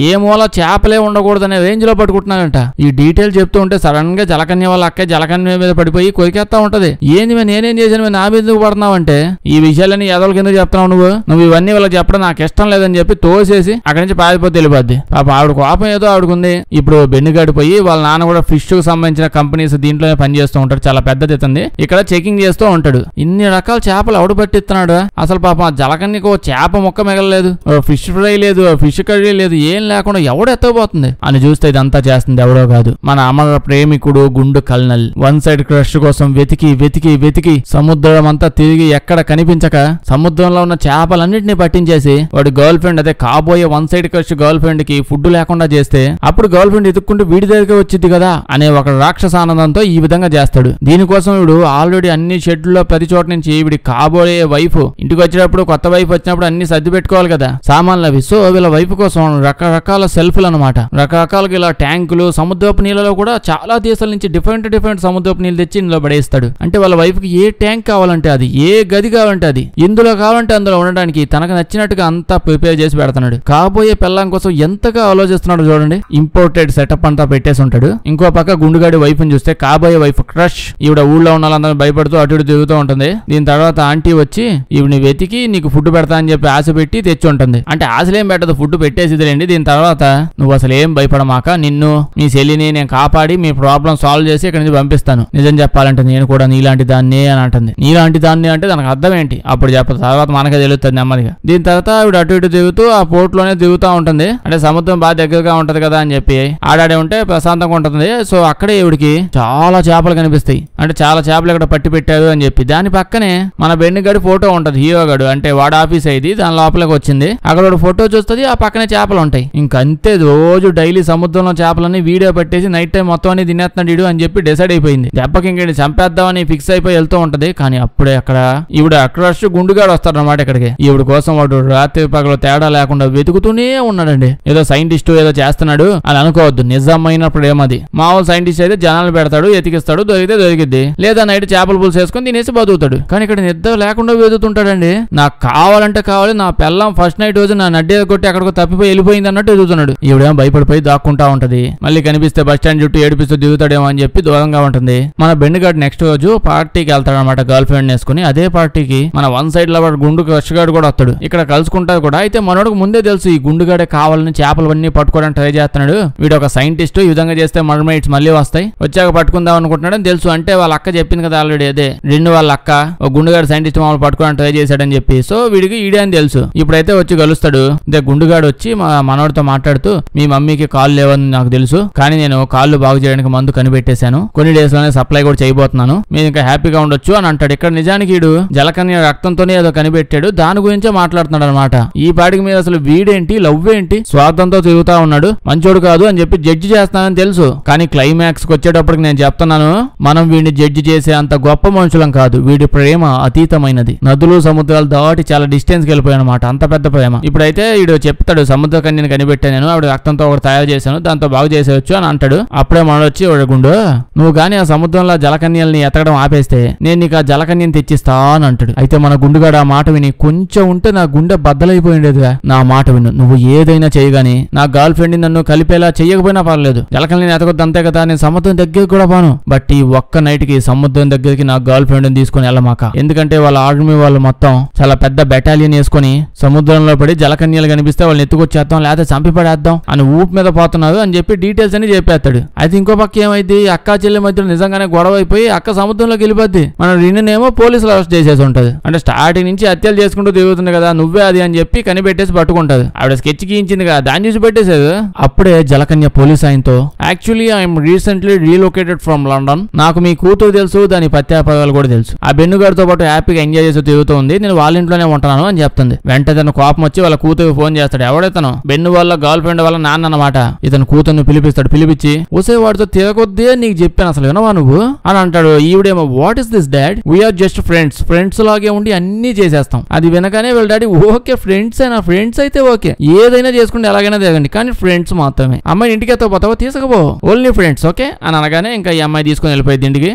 S1: ఏ మూల చేపలే ఉండకూడదనే రేంజ్ లో పట్టుకుంటున్నాడంట. ఈ డీటెయిల్ చెప్తూ ఉంటే సడన్ గా జలకన్య వాళ్ళ అక్క జలకన్య మీద పడిపోయి కొరికేస్తా ఉంటది. ఏంది నేనేం చేశాను, నా మీద ఎందుకు పడుతున్నావు అంటే, ఈ విషయాలని ఎదల కింద చెప్తున్నావు నువ్వు ఇవన్నీ వాళ్ళకి చెప్పడం నాకు ఇష్టం లేదని చెప్పి తోసేసి అక్కడి నుంచి పారిపోతే వెళ్ళిపోద్ది. పాప ఆవిడ కోపం ఏదో ఆవిడకుంది. ఇప్పుడు బెన్నుగాడు పోయి వాళ్ళ నాన్న కూడా ఫిష్ కు సంబంధించిన కంపెనీస్ దీంట్లోనే పనిచేస్తూ ఉంటాడు, చాలా పెద్దది ఇతంది. ఇక్కడ చెకింగ్ చేస్తూ ఉంటాడు. ఇన్ని రకాల చేపలు ఎవడు పట్టిస్తున్నాడు అసలు. పాప జలకన్యకు చేప ముక్క మిగలలేదు, ఫిష్ ఫ్రై లేదు, ఫిష్ కర్రీ లేదు, ఏం లేకుండా ఎవడు ఎత్తకపోతుంది అని చూస్తే ఇదంతా చేస్తుంది ఎవడో కాదు, మన అమర ప్రేమికుడు గుండు కల్నల్. వన్ సైడ్ క్రష్ కోసం వెతికి సముద్రం అంతా తిరిగి ఎక్కడ కనిపించక సముద్రంలో ఉన్న చేపలన్నింటినీ పట్టించేసి వాడి గర్ల్ ఫ్రెండ్, అదే కాబోయే one side crush girl friend కి ఫుడ్ లేకుండా చేస్తే అప్పుడు గర్ల్ ఫ్రెండ్ ఎత్తుక్కుంటూ వీడి దగ్గరికి వచ్చింది కదా అనే ఒక రాక్షస ఆనందంతో ఈ విధంగా చేస్తాడు. దీనికోసం వీడు ఆల్రెడీ అన్ని షెడ్లలో ప్రతి చోట నుంచి వీడి కాబోయే వైఫ్ ఇంటికి వచ్చేటప్పుడు, కొత్త వైఫ్ వచ్చినప్పుడు అన్ని సర్ది పెట్టుకోవాలి కదా సామాన్లు అవి. సో వీళ్ళ వైఫ్ కోసం రకరకాల సెల్ఫ్లు అనమాట. రకరకాలుగా ఇలా ట్యాంకులు, సముద్రపు నీళ్ళలో కూడా చాలా దేశాల నుంచి డిఫరెంట్ సముద్రపు నీళ్ళు తెచ్చి ఇందులో పడేస్తాడు. అంటే వాళ్ళ వైఫ్ కి ఏ ట్యాంక్ కావాలంటే అది, ఏ గది కావాలంటే అది, ఇందులో కావాలంటే అందులో ఉండడానికి తనకు నచ్చినట్టుగా అంతా ప్రిపేర్ చేసి పెడతాడు. కాబోయే పెళ్ళాం కోసం ఎంతగా ఆలోచిస్తున్నాడు చూడండి. ఇంపోర్టెడ్ సెటప్ అంతా పెట్టేసి ఉంటాడు. ఇంకో పక్క గుండుగాడి వైఫ్ ని చూస్తే కాబోయే వైఫ్ క్రష్. ఈవిడ ఊళ్ళో ఉన్న వాళ్ళందరూ భయపడుతూ అటు ఇటు తిరుగుతూ ఉంటుంది. దీని తర్వాత ఆంటీ వచ్చి ఈవిని వెతికి నీకు ఫుడ్ పెడతా అని చెప్పి ఆశ పెట్టి తెచ్చి ఉంటుంది. అంటే ఆశలేం పెట్టదు, ఫుడ్ పెట్టేసిదిలేండి. దీని తర్వాత నువ్వు అసలు ఏం భయపడమాక, నిన్ను మీ చెల్లిని నేను కాపాడి మీ ప్రాబ్లం సాల్వ్ చేసి ఇక్కడ నుంచి పంపిస్తాను. నిజం చెప్పాలంటే నేను కూడా నీలాంటి దాన్ని అని అంటుంది. నీలాంటి దాన్ని అంటే దానికి అర్థం ఏంటి అప్పుడు చెప్పదు, తర్వాత మనకే తెలుస్తుంది నెమ్మదిగా. దీని తర్వాత ఆవిడ అటు ఇటు తిరుగుతూ ఆ పోర్ట్ లోనే తిరుగుతూ ఉంటుంది. అంటే సముద్రం బాగా దగ్గరగా ఉంటది కదా అని చెప్పి ఆడాడే ఉంటే ప్రశాంతంగా ఉంటుంది. సో అక్కడే ఈవిడికి చాలా చేపలు కనిపిస్తాయి. అంటే చాలా చేపలు ఇక్కడ పట్టి పెట్టారు అని చెప్పి. దాని పక్కనే మన బెన్ని గడి ఫోటో ఉంటది, హీరో గడు. అంటే వాడు ఆఫీస్ అయింది, దాని లోపలికి వచ్చింది. అక్కడ ఒక ఫోటో చూస్తుంది, ఆ పక్కనే చేపలు ఉంటాయి. ఇంకంతే రోజు డైలీ సముద్రంలో చేపలన్నీ వీడియో పెట్టేసి నైట్ టైం మొత్తం అని తినేస్తున్నాడు అని చెప్పి డిసైడ్ అయిపోయింది. దెబ్బకి ఇంకేంటి చంపేద్దామని ఫిక్స్ అయిపోయి వెళ్తూ ఉంటది. కానీ అప్పుడే అక్కడ ఈవిడ అక్రష్ గుండుగాడు వస్తాడనమాట ఇక్కడికి. ఈవిడ కోసం వాడు రాత్రి పగలు తేడా లేకుండా వెతుకుతూనే ఉన్నాడండి. ఏదో సైంటిస్ట్ ఏదో చేస్తున్నాడు అని అనుకోవద్దు, నిజమైన ప్రేమది. మామూలు సైంటిస్ట్ అయితే జనాలు పెడతాడు, ఎతికిస్తాడు, దొరికితే దొరికిద్ది, లేదా నైట్ చేపల పులుసు వేసుకొని తినేసి బతుకుతాడు. కానీ ఇక్కడ నిద్ర లేకుండా వెతుకుతుంటాడండి. నాకు కావాలంటే కావాలి, నా పెళ్ళం ఫస్ట్ నైట్ రోజు నా నడ్డి కొట్టి అక్కడికి తప్పిపోయి వెళ్ళిపోయింది అన్నట్టు ఎదుగుతున్నాడు. ఈవిడేమో భయపడిపోయి దాక్కుంటా ఉంటది. మళ్ళీ కనిపిస్తే బస్ స్టాండ్ చుట్టూ ఏడిపిస్తూ దిగుతాడేమో అని చెప్పి దూరంగా ఉంటుంది. మన బెండుగాడు నెక్స్ట్ రోజు పార్టీకి వెళ్తాడనమాట గర్ల్ ఫ్రెండ్ వేసుకుని. అదే పార్టీకి మన వన్ సైడ్ లో గుండు కష్టగాడు కూడా వస్తాడు. ఇక్కడ కలుసుకుంటాడు కూడా. అయితే మనోడికి ముందే తెలుసు ఈ గుండుగాడే కావాలని చేపలవన్నీ పట్టుకోవడానికి ట్రై చేస్తున్నాడు. వీడు ఒక సైంటిస్ట్, ఈ విధంగా చేస్తే మర్మైట్స్ మళ్ళీ వస్తాయి, వచ్చాక పట్టుకుందాం అనుకుంటున్నాడు అని తెలుసు. అంటే వాళ్ళ అక్క చెప్పింది కదా ఆల్రెడీ, అదే రెండు వాళ్ళ అక్క ఒక గుండుగాడు సైంటిస్ట్ మామూలు పట్టుకోవడానికి ట్రై చేశాడని చెప్పి. సో వీడికి ఈడే అని తెలుసు. ఇప్పుడైతే వచ్చి కలుస్తాడు. ఇదే గుండుగాడు వచ్చి మా మనోడితో మాట్లాడుతూ మీ మమ్మీకి కాళ్ళు లేవని నాకు తెలుసు, కానీ నేను కాళ్ళు బాగు చేయడానికి మందు కనిపెట్టేశాను, కొన్ని డేస్ లోనే సప్లై కూడా చేయబోతున్నాను, మీరు ఇంకా హ్యాపీగా ఉండొచ్చు అని అంటాడు. ఇక్కడ నిజానికి వీడు జలకన్య రక్తంతోనే ఏదో కనిపెట్టాడు, దాని గురించే మాట్లాడుతున్నాడు అనమాట. ఈ పాటికి మీద అసలు వీడేంటి, లవ్ ఏంటి, స్వార్థంతో తిరుగుతా ఉన్నాడు, మంచోడు కాదు అని చెప్పి జడ్జి చేస్తానని తెలుసు. కానీ క్లైమాక్స్ కి వచ్చేటప్పటికి నేను చెప్తున్నాను, మనం వీడిని జడ్జి చేసే అంత గొప్ప మనుషులం కాదు. వీడి ప్రేమ అతీతమైనది, నదులు సముద్రాలు దాటి చాలా డిస్టెన్స్ కి వెళ్ళిపోయాయి అనమాట, అంత పెద్ద ప్రేమ. ఇప్పుడైతే వీడు చెప్తాడు, సముద్ర కన్యని కనిపెట్టాను నేను, ఆవిడ రక్తంతో ఒకటి తయారు చేశాను, దాంతో బాగు చేసేవచ్చు అని అంటాడు. అప్పుడే మనొచ్చి గుండు నువ్వు గానీ ఆ సముద్రంలో జలకన్యల్ని ఎతకడం ఆపేస్తే నేను నీకు ఆ జలకన్యని తెచ్చిస్తా అని అంటాడు. అయితే మన గుండుగాడు ఆ మాట విని కొంచెం ఉంటే నా గుండె బద్దలైపోయిండేదిగా, నా మాట విను, నువ్వు ఏదైనా చేయగాని నా గర్ల్ ఫ్రెండ్ నన్ను కలిపేలా చెయ్యకపోయినా పర్లేదు, జలకన్యని ఎతకొద్దు అంతే కదా, నేను సముద్రం దగ్గరికి కూడా పోను, బట్ ఈ ఒక్క నైట్ కి సముద్రం దగ్గరికి నా గర్ల్ ఫ్రెండ్ తీసుకుని వెళ్ళమాక, ఎందుకంటే వాళ్ళ ఆర్మీ వాళ్ళు మొత్తం చాలా పెద్ద బెటాలియన్ వేసుకుని సముద్రంలో పడి జలకన్యలు కనిపిస్తే వాళ్ళని ఎత్తుకొచ్చేద్దాం లేదా చంపి పడేద్దాం అని ఊపు మీద పోతున్నారు అని చెప్పి డీటెయిల్స్ అని చెప్పేస్తాడు. అయితే ఇంకో పక్క ఏమైంది, అక్క చెల్లి మధ్యలో నిజంగానే గొడవ అయిపోయి అక్క సముద్రంలోకి వెళ్ళిపోద్ది. మన రిన్నేమో పోలీసులు అరెస్ట్ చేసేసి ఉంటది. అంటే స్టార్టింగ్ నుంచి హత్యలు చేసుకుంటూ తిరుగుతుంది కదా, నువ్వే అది అని చెప్పి కనిపెట్టేసి పట్టుకుంటది. ఆవిడ స్కెచ్ గీయించింది కదా, దాన్ని చూసి పెట్టేసేది. అప్పుడే జలకన్య పోలీస్ ఆయనతో, actually I'm recently relocated from London, నాకు మీ కూతురు తెలుసు, దాని పత్యాపదాలు కూడా తెలుసు, ఆ బెన్నుగారితో పాటు హ్యాపీగా ఎంజాయ్ చేస్తూ తిరుగుతూ ఉంది, నేను వాళ్ళ ఇంట్లోనే ఉంటున్నాను అని చెప్తుంది. వెంటనే తన కోపం వచ్చి వాళ్ళ కూతురు ఫోన్ చేస్తాడు. ఎవడైతను బెన్ను వాళ్ళ గర్ల్ ఫ్రెండ్ వాళ్ళ నాన్న అన్నమాట. ఇతను కూతుర్ని పిలిపిస్తాడు. పిలిపించి ఒసే వాడితో తిరగొద్దే నీకు చెప్పాను, అసలు వినవా నువ్వు అని అంటాడు. ఈవిడేమో what is this dad, we are just friends, friends లాగే ఉండి అన్ని చేసేస్తాం. అది వినగానే వీళ్ళ డాడీ ఓకే ఫ్రెండ్స్ అయినా, ఫ్రెండ్స్ అయితే ఓకే, ఏదైనా చేసుకుంటే ఎలాగైనా తిరగండి, కానీ ఫ్రెండ్స్ మాత్రమే, అమ్మాయి ఇంటికి ఎత్తపోతావో తీసుకుపో, ఓన్లీ ఫ్రెండ్స్ ఓకే అని అనగానే ఇంకా ఈ అమ్మాయి తీసుకుని వెళ్ళిపోయింది ఇంటికి.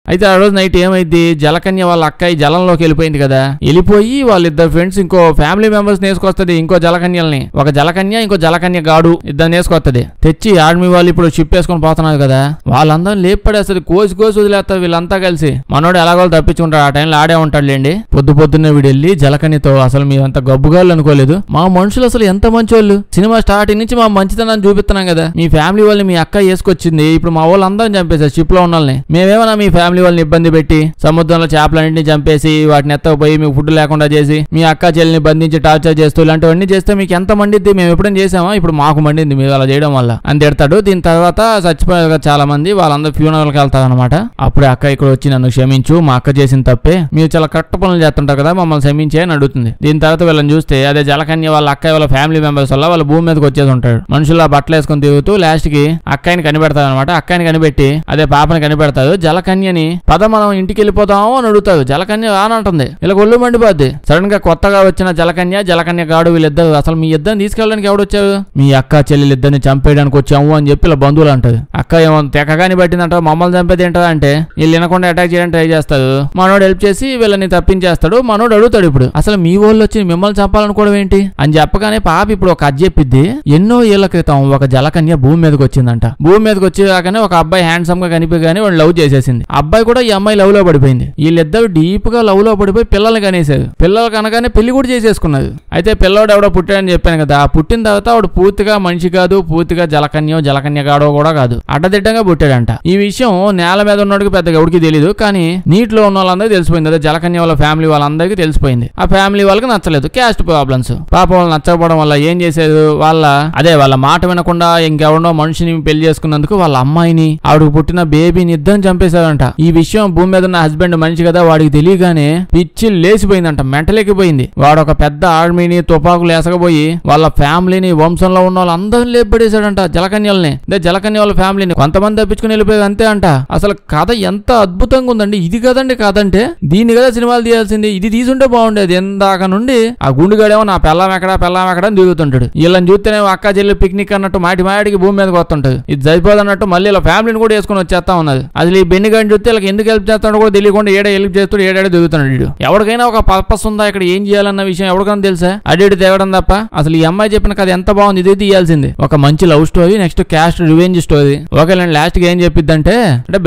S1: అయితే ఆ రోజు నైట్ ఏమైంది, జలకన్య వాళ్ళ అక్కాయి జలంలోకి వెళ్ళిపోయింది కదా, వెళ్ళిపోయి వాళ్ళిద్దరు ఫ్రెండ్స్ ఇంకో ఫ్యామిలీ మెంబర్స్ నేసుకొస్తుంది, ఇంకో జలకన్యల్ని, ఒక జలకన్య ఇంకో జలకన్య గాడు ఇద్దరు నేసుకొస్తుంది. తెచ్చి ఆర్మీ వాళ్ళు ఇప్పుడు షిప్ వేసుకొని పోతున్నారు కదా, వాళ్ళందరూ లేపడేస్తుంది, కోసి వదిలేస్తారు వీళ్ళంతా కలిసి. మనోడు ఎలాగో తప్పించుకుంటాడు, ఆ టైంలో ఆడే ఉంటాడులేండి. పొద్దున్నే వీడు వెళ్ళి జలకన్యతో, అసలు మీరంతా గబ్బుగాళ్ళు అనుకోలేదు, మా మనుషులు అసలు ఎంత మంచోళ్ళు, సినిమా స్టార్టింగ్ నుంచి మా మంచితనాన్ని చూపిస్తున్నాం కదా, మీ ఫ్యామిలీ వాళ్ళని మీ అక్క వేసుకొచ్చింది, ఇప్పుడు మా వాళ్ళు అందరం చంపేశారు షిప్ లో ఉన్న వాళ్ళని, మేమేమన్నా మీ ఫ్యామిలీ వాళ్ళని ఇబ్బంది పెట్టి సముద్రంలో చేపలన్నింటినీ చంపేసి వాటిని ఎత్తకపోయి మీకు ఫుడ్ లేకుండా చేసి మీ అక్క చెల్లిని బంధించి టార్చర్ చేస్తూ ఇలాంటివన్నీ చేస్తే మీకు ఎంత మండిద్ది, మేము ఎప్పుడైనా చేసామా, ఇప్పుడు మాకు మండింది మీరు అలా చేయడం వల్ల అని తిడతాడు. దీని తర్వాత చచ్చిపోయారు చాలా మంది, వాళ్ళందరూ ఫ్యూనరల్కి వెళ్తారు అనమాట. అప్పుడే అక్క ఇక్కడ వచ్చి నన్ను క్షమించు, మా అక్క చేసిన తప్పే, మీరు చాలా కరెక్ట్ పనులు చేస్తుంటారు కదా, మమ్మల్ని క్షమించే అని అడుగుతుంది. దీని తర్వాత వీళ్ళని చూస్తే అదే జలకన్య వాళ్ళ అక్క వాళ్ళ ఫ్యామిలీ మెంబర్స్ వల్ల వాళ్ళ భూమి మీదకి వచ్చేసి ఉంటాడు. మనుషులు బట్టలు వేసుకొని తిరుగుతూ లాస్ట్ కి అక్కని కనిపెడతారు అనమాట. అక్కని కనిపెట్టి అదే పాపని కనిపెడతారు. జలకన్యని కూర్చొని పద మనం ఇంటికి వెళ్ళిపోతాము అని అడుగుతాడు. జలకన్య అని అంటుంది. ఇలా ఒళ్ళు మండిపోద్ది. సడన్ గా కొత్తగా వచ్చిన జలకన్య గాడు వీళ్ళిద్దరు అసలు మీ ఇద్దరిని తీసుకెళ్ళడానికి ఎవడొచ్చావు? మీ అక్క చెల్లెలు ఇద్దరిని చంపేయడానికి వచ్చాము అని చెప్పి ఇలా బంధువులు అంటది. అక్క ఏమో తెక్కగాని పట్టిందంట, మమ్మల్ని చంపేది ఏంటో అంటే వీళ్ళు వినకుండా అటాక్ చేయడానికి ట్రై చేస్తాడు. మనోడు హెల్ప్ చేసి వీళ్ళని తప్పించేస్తాడు. మనోడు అడుగుతాడు, ఇప్పుడు అసలు మీ వాళ్ళు వచ్చి మిమ్మల్ని చంపాలనుకోవడం ఏంటి అని చెప్పగానే పాప ఇప్పుడు ఒక కథ చెప్పిద్ది. ఎన్నో ఏళ్ల క్రితం ఒక జలకన్య భూమి మీదకి వచ్చిందంట. భూమి మీదకి వచ్చేదాకానే ఒక అబ్బాయి హ్యాండ్సమ్ గా కనిపించగానే వాడు లవ్ చేసేసింది. అబ్బాయి కూడా ఈ అమ్మాయి లవ్ లో పడిపోయింది. వీళ్ళిద్దరు డీప్ గా లవ్ లో పడిపోయి పిల్లల్ని కనేసారు. పిల్లలు కనగానే పెళ్లి కూడా చేసేసుకున్నది. అయితే పిల్లోడు ఎవడో పుట్టాడని చెప్పాను కదా, పుట్టిన తర్వాత వాడు పూర్తిగా మనిషి కాదు, పూర్తిగా జలకన్య గాడో కూడా కాదు, అడ్డదిడ్డంగా పుట్టాడంట. ఈ విషయం నేల మీద ఉన్నోడికి పెద్దగా ఎవరికి తెలియదు, కానీ నీటిలో ఉన్న వాళ్ళందరికీ తెలిసిపోయింది. అదే జలకన్య వాళ్ళ ఫ్యామిలీ వాళ్ళందరికీ తెలిసిపోయింది. ఆ ఫ్యామిలీ వాళ్ళకి నచ్చలేదు, క్యాస్ట్ ప్రాబ్లమ్స్. పాప వాళ్ళు నచ్చకపోవడం వల్ల ఏం చేసేది, వాళ్ళ మాట వినకుండా ఇంకెవడో మనిషిని పెళ్లి చేసుకున్నందుకు వాళ్ళ అమ్మాయిని ఆవిడకు పుట్టిన బేబీని ఇద్దరిని చంపేశాడంట. ఈ విషయం భూమి మీద ఉన్న హస్బెండ్ మనిషి కదా, వాడికి తెలియగానే పిచ్చి లేచిపోయిందంట, మెంటలెక్కిపోయింది. వాడు ఒక పెద్ద ఆర్మీని తుపాకులు వేసకపోయి వాళ్ళ ఫ్యామిలీని, వంశంలో ఉన్న వాళ్ళందరినీ లేపడేశాడంట. జలకన్యల్ని, జలకన్య వాళ్ళ ఫ్యామిలీని కొంతమంది తప్పించుకుని వెళ్ళిపోయేది అంతే అంట. అసలు కథ ఎంత అద్భుతంగా ఉందండి. ఇది కదండి కాదంటే దీన్ని కదా సినిమాలు తీయాల్సింది. ఇది తీసుంటే బాగుండేది. ఎందాక నుండి ఆ గుండుగాడేమో నా పెళ్ళాం ఎక్కడ అని తిరుగుతుంటాడు. వీళ్ళని చూస్తేనే అక్క చెల్లి పిక్నిక్ అన్నట్టు మాటికి భూమి మీదకి వస్తుంటది. ఇది సరిపోదన్నట్టు మళ్ళీ ఇలా ఫ్యామిలీని కూడా వేసుకుని వచ్చేస్తా ఉన్నది. అది ఈ బెన్నిగాడిని చూస్తే వీళ్ళకి ఎందుకు హెల్ప్ చేస్తాడో కూడా తెలియకుండా హెల్ప్ చేస్తాడు, ఏడాడే దిగుతున్నాడు. ఎవరికైనా ఒక పర్పస్ ఉందా ఇక్కడ, ఏం చేయాలన్న విషయం ఎవరికైనా తెలుసా? అడిగి తేవడం తప్ప. అసలు ఈ అమ్మాయి చెప్పిన కథ ఎంత బాగుంది. ఇది తీయాల్సింది ఒక మంచి love story, next caste revenge story. ఓకేనండి, లాస్ట్ కి ఏం చెప్పిద్దంటే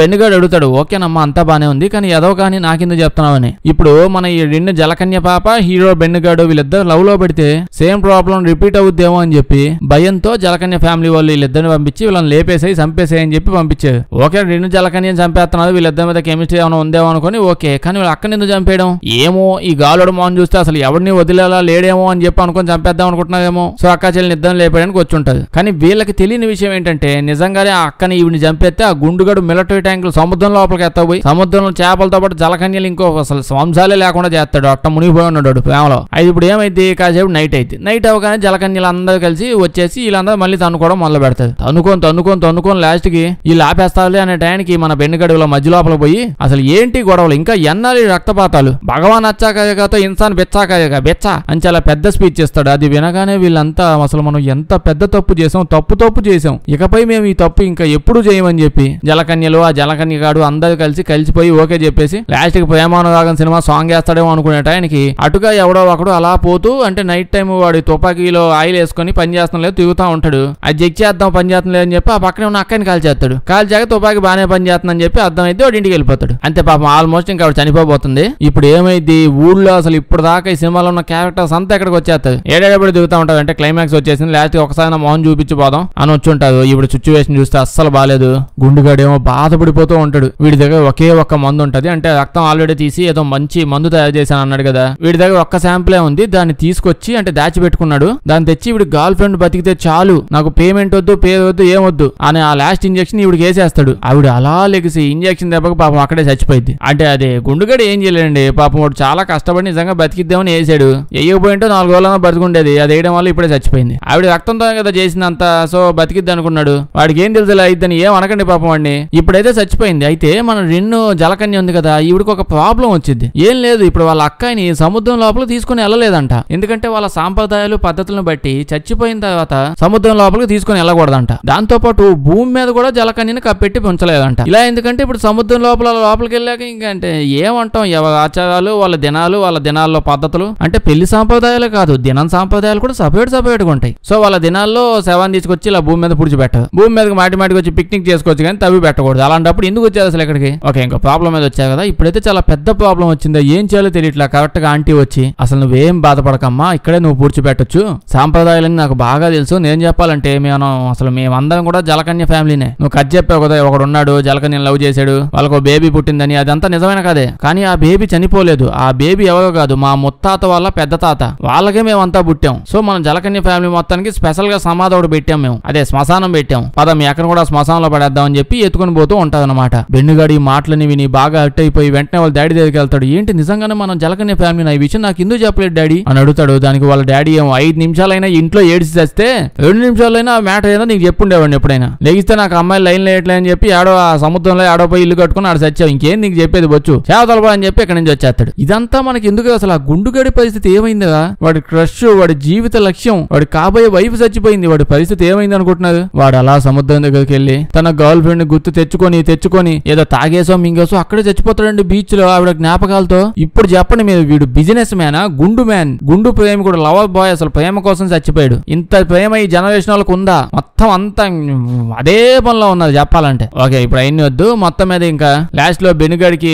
S1: బెన్నిగాడు అడుగుతాడు, ఓకేనమ్మా అంతా బానే ఉంది, కానీ ఏదో కానీ నాకెందుకు చెప్తున్నావని. ఇప్పుడు మన ఈ రెండు జలకన్య పాప, హీరో బెన్నిగాడు వీళ్ళిద్దరు లవ్ లో పెడితే సేమ్ ప్రాబ్లం రిపీట్ అవుద్దేమో అని చెప్పి భయంతో జలకన్య ఫ్యామిలీ వాళ్ళు వీళ్ళిద్దరిని పంపించి వీళ్ళని లేపేసాయి, చంపేసాయి అని చెప్పి పంపించారు. ఓకే, రెండు జలకన్యని చంపేస్తున్నారు, వీళ్ళిద్దరి మీద కెమిస్ట్రీ ఏమైనా ఉందేమో అనుకుని ఓకే, కానీ వీళ్ళు అక్కడి ఎందుకు చంపేయడం ఏమో. ఈ గాలుడు మోహన్ చూస్తే అసలు ఎవరిని వదిలేలా లేడేమో అని చెప్పి అనుకుని చంపేద్దాం అనుకుంటున్నారేమో. సో అక్క చెల్లిని ఇద్దరిని లేపడానికి వచ్చి ఉంటది. కానీ వీళ్ళకి తెలియని విషయం ఏంటంటే నిజంగానే ఆ అక్కని ఈవిని చంపేస్తే ఆ గుండుగడు మిలిటరీ ట్యాంకులు సముద్రం లోపలికి ఎత్తపోయి సముద్రంలో చేపలతో పాటు జలకన్యలు ఇంకో అసలు వంశాలే లేకుండా చేస్తాడు. అట్ట మునిగిపోయి ఉన్నాడు ప్రేమలో. అది ఇప్పుడు ఏమైంది, కాసేపు నైట్ అయితే నైట్ అవగానే జలకన్యలు అందరూ కలిసి వచ్చేసి వీళ్ళందరూ మళ్ళీ తన్నుకోవడం మొదలు పెడతారు. తన్నుకొని లాస్ట్ కి వీళ్ళు ఆపేస్తారులే అనే టైంకి మన బెన్నిగడుల మధ్య లోపల పోయి అసలు ఏంటి గొడవలు, ఇంకా ఎన్నాలి రక్తపాతాలు, భగవాన్ అచ్చాకాయగాతో ఇన్సాన్ బెచ్చాకాయగా బెచ్చా అని చాలా పెద్ద స్పీచ్ ఇస్తాడు. అది వినగానే వీళ్ళంతా అసలు మనం ఎంత పెద్ద తప్పు చేసాం, ఇకపై మేము ఈ తప్పు ఇంకా ఎప్పుడు చేయమని చెప్పి జలకన్యలు ఆ జలకన్యగాడు అందరూ కలిసిపోయి ఓకే చెప్పేసి లాస్ట్ కి ప్రేమానురాగం సినిమా సాంగ్ వేస్తాడేమో అనుకునే టైంకి అటుగా ఎవడో ఒకడు అలా పోతూ, అంటే నైట్ టైం వాడి తుపాకీలో ఆయిల్ వేసుకొని పని చేస్తాం లేదు తిరుగుతా ఉంటాడు. అది చెక్ చేద్దాం పని చేస్తాం లేదని చెప్పి ఆ పక్కనే ఉన్న అక్కని కాల్చేస్తాడు. కాల్చాక తుపాకీ బాగానే పని చేస్తుందని చెప్పి అర్థమైతే వాడి ఇంటికి వెళ్ళిపోతాడు. అంతే పాపం ఆల్మోస్ట్ ఇంకా ఆవిడ చనిపోబోతుంది. ఇప్పుడు ఏమైంది ఊళ్ళో అసలు ఇప్పుడు దాకా ఈ సినిమాలో ఉన్న క్యారెక్టర్స్ అంతా ఇక్కడికి వచ్చేస్తారు. ఏడేడబడి దిగుతా ఉంటారు. అంటే క్లైమాక్స్ వచ్చేసింది, లాస్ట్ ఒకసారి నా మోహన్ చూపించిపోదాం అని వచ్చి ఉంటారు. ఇప్పుడు సిచ్యువేషన్ చూస్తే అస్సలు బాగాలేదు. గుండుగాడేమో బాధపడిపోతూ ఉంటాడు. వీడి దగ్గర ఒకే ఒక్క మందు ఉంటది, అంటే రక్తం ఆల్రెడీ తీసి ఏదో మంచి మందు తయారు చేశాను అన్నాడు కదా. వీడి దగ్గర ఒక్క శాంపులే ఉంది, దాన్ని తీసుకొచ్చి అంటే దాచిపెట్టుకున్నాడు. దాన్ని తెచ్చి వీడి గర్ల్ ఫ్రెండ్ బతికితే చాలు, నాకు పేమెంట్ వద్దు, పేరు వద్దు, ఏమొద్దు అని ఆ లాస్ట్ ఇంజెక్షన్ ఈవిడికి వేసేస్తాడు. ఆవిడ అలా లెగిసి ఇంజెక్షన్ దెబ్బకి పాపం అక్కడే చచ్చిపోయింది. అంటే అదే గుండుగాడు ఏం చేయలేండి పాపం, వాడు చాలా కష్టపడి నిజంగా బతికిద్దామని వేసాడు. వేయకపోయింటే 4 రోజులన్నా బతికుండేది, అది వేయడం వల్ల ఇప్పుడే చచ్చిపోయింది. ఆవిడ రక్తంతో కదా చేసినంత, సో బతికిద్ది అనుకున్నాడు. వాడికి ఏం తెలుసు అయిద్దని ఏం అనకండి పాపం వాడిని. ఇప్పుడైతే చచ్చిపోయింది. అయితే మన రెండు జలకన్య ఉంది కదా, ఈవిడికి ఒక ప్రాబ్లం వచ్చింది. ఏం లేదు, ఇప్పుడు వాళ్ళ అక్కాయిని సముద్రం లోపల తీసుకుని వెళ్ళలేదంట. ఎందుకంటే వాళ్ళ సాంప్రదాయాలు పద్ధతులను బట్టి చచ్చిపోయిన తర్వాత సముద్రం లోపలికి తీసుకుని వెళ్ళకూడదంట. దాంతో పాటు భూమి మీద కూడా జలకన్యని కప్పెట్టి ఉంచలేదంట. ఇలా ఎందుకంటే ఇప్పుడు సముద్రం లోపలికి వెళ్ళాక ఇంకా అంటే ఏమంటాం, ఎవరి ఆచారాలు వాళ్ళ దినాల్లో పద్ధతులు, అంటే పెళ్లి సాంప్రదాయాలు కాదు దినం సాంప్రదాయాలు కూడా సపరేట్గా ఉంటాయి. సో వాళ్ళ దినాల్లో శవాన్ని తీసుకొచ్చి ఇలా భూమి మీద పుడిచిపెట్టదు. భూమి మీదకి మాటికి వచ్చి పిక్నిక్ చేసుకోవచ్చు కానీ తవ్వి పెట్టకూడదు. అలాంటప్పుడు ఎందుకు వచ్చేది అసలు ఇక్కడికి? ఓకే, ఇంకా ప్రాబ్లం మీద వచ్చా కదా. ఇప్పుడైతే చాలా పెద్ద ప్రాబ్లం వచ్చిందా, ఏం చేయాలో తెలియట్లా. కరెక్ట్ గా ఆంటీ వచ్చి అసలు నువ్వేం బాధపడకమ్మా, ఇక్కడే నువ్వు పూడ్చిపెట్టొచ్చు, సాంప్రదాయాలని నాకు బాగా తెలుసు. నేను చెప్పాలంటే మేమందరం కూడా జలకన్య ఫ్యామిలీనే. నువ్వు కథ చెప్పావు కదా, ఒకడు ఉన్నాడు జలకన్యని లవ్ చేశాడు, వాళ్ళకు బేబీ పుట్టిందని, అదంతా నిజమైన కదే. కానీ ఆ బేబీ చనిపోలేదు. ఆ బేబీ ఎవరో కాదు, మా ముత్తాత వాళ్ళ పెద్ద తాత, వాళ్ళకే మేమంతా పుట్టాం. సో మనం జలకన్య ఫ్యామిలీ మొత్తానికి స్పెషల్ గా సమాధి ఒకటి పెట్టాం మేము, అదే శ్మశానం పెట్టాం. పద మీ అక్కడ కూడా శ్మశానంలో పడేద్దాం అని చెప్పి ఎత్తుకుని పోతూ ఉంటది అనమాట. బెన్నుగాడి మాటలని విని బాగా హర్ట్ అయిపోయి వెంటనే వాళ్ళ డాడీ దగ్గరికి వెళ్తాడు. ఏంటి నిజంగానే మనం జలకన్య ఫ్యామిలీ, ఈ విషయం నాకు ఎందుకు చెప్పలేదు డాడీ అని అడుగుతాడు. దానికి వాళ్ళ డాడీ ఏమో 5 నిమిషాలైనా ఇంట్లో ఏడిసి చేస్తే 2 నిమిషాలైనా మ్యాటర్ ఏదో నీకు చెప్పుండేవాడిని, ఎప్పుడైనా లెగిస్తే నాకు అమ్మాయి లైన్ లేయట్లే అని చెప్పి ఆ సముద్రంలో ఆడోపోయి ఇల్లు కట్టుకుని ఆడ సచ్చావు, ఇంకేం నీకు చెప్పేది బొచ్చు, చేవతలబా అని చెప్పి ఇక్కడ నుంచి వచ్చేస్తాడు. ఇదంతా మనకి ఎందుకు? అసలు ఆ గుండుగడి పరిస్థితి ఏమైందిగా? వాడి క్రష్, వాడి జీవిత లక్ష్యం, వాడి కాబోయే వైఫ్ చచ్చిపోయింది, వాడి పరిస్థితి ఏమైంది అనుకుంటున్నారు? వాడు అలా సముద్రం దగ్గరికి వెళ్ళి తన గర్ల్ ఫ్రెండ్ గుర్తు తెచ్చుకొని ఏదో తాగేసో మింగేసో అక్కడే చచ్చిపోతాడండి బీచ్ లో ఆవిడ జ్ఞాపకాలతో. ఇప్పుడు చెప్పండి మీరు, వీడు బిజినెస్ మ్యానా, గుండు ప్రేమికుడు, లవర్ బాయ్, అసలు ప్రేమ కోసం చచ్చిపోయాడు. ఇంత ప్రేమ ఈ జనరేషన్ వాళ్ళకు ఉందా? మొత్తం అంతా అదే పనిలో ఉన్నది చెప్పాలంటే. ఓకే, ఇప్పుడు అయిన వద్దు. మొత్తం మీద ఇంకా లాస్ట్ లో బెనుగడికి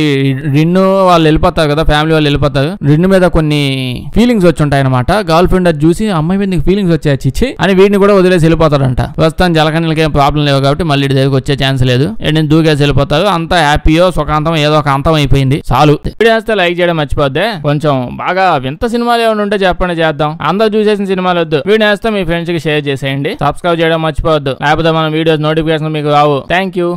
S1: రిన్ను వాళ్ళు వెళ్ళిపోతారు కదా, ఫ్యామిలీ వాళ్ళు వెళ్ళిపోతారు. రిన్ను మీద కొన్ని ఫీలింగ్స్ వచ్చి ఉంటాయి అనమాట. గర్ల్ ఫ్రెండ్ అది చూసి అమ్మాయి మీద నీకు ఫీలింగ్స్ వచ్చాయి చిచ్చి అని వీడిని కూడా వదిలేసి వెళ్ళిపోతాడంట. ప్రస్తుతం జలకన్యలకి ఏం ప్రాబ్లం లేవు కాబట్టి మళ్ళీ దగ్గరికి వచ్చే ఛాన్స్ లేదు. నేను దూకేసి వెళ్ళిపోతారు. అంతా హ్యాపీయో సుఖాంతం ఏదో ఒక అంతం అయిపోయింది. చాలు. వీడియో వేస్తే లైక్ చేయడం మర్చిపోద్దే. కొంచెం బాగా వింత సినిమాలు ఏమైనా ఉంటే చెప్పండి, చేద్దాం. అందరూ చూసేసిన సినిమాలు వద్దు. వీడియో వేస్తే మీ ఫ్రెండ్స్ కి షేర్ చేసేయండి. సబ్స్క్రైబ్ చేయడం మర్చిపోవద్దు, లేకపోతే మన వీడియోస్ నోటిఫికేషన్ మీకు రావు. Thank you.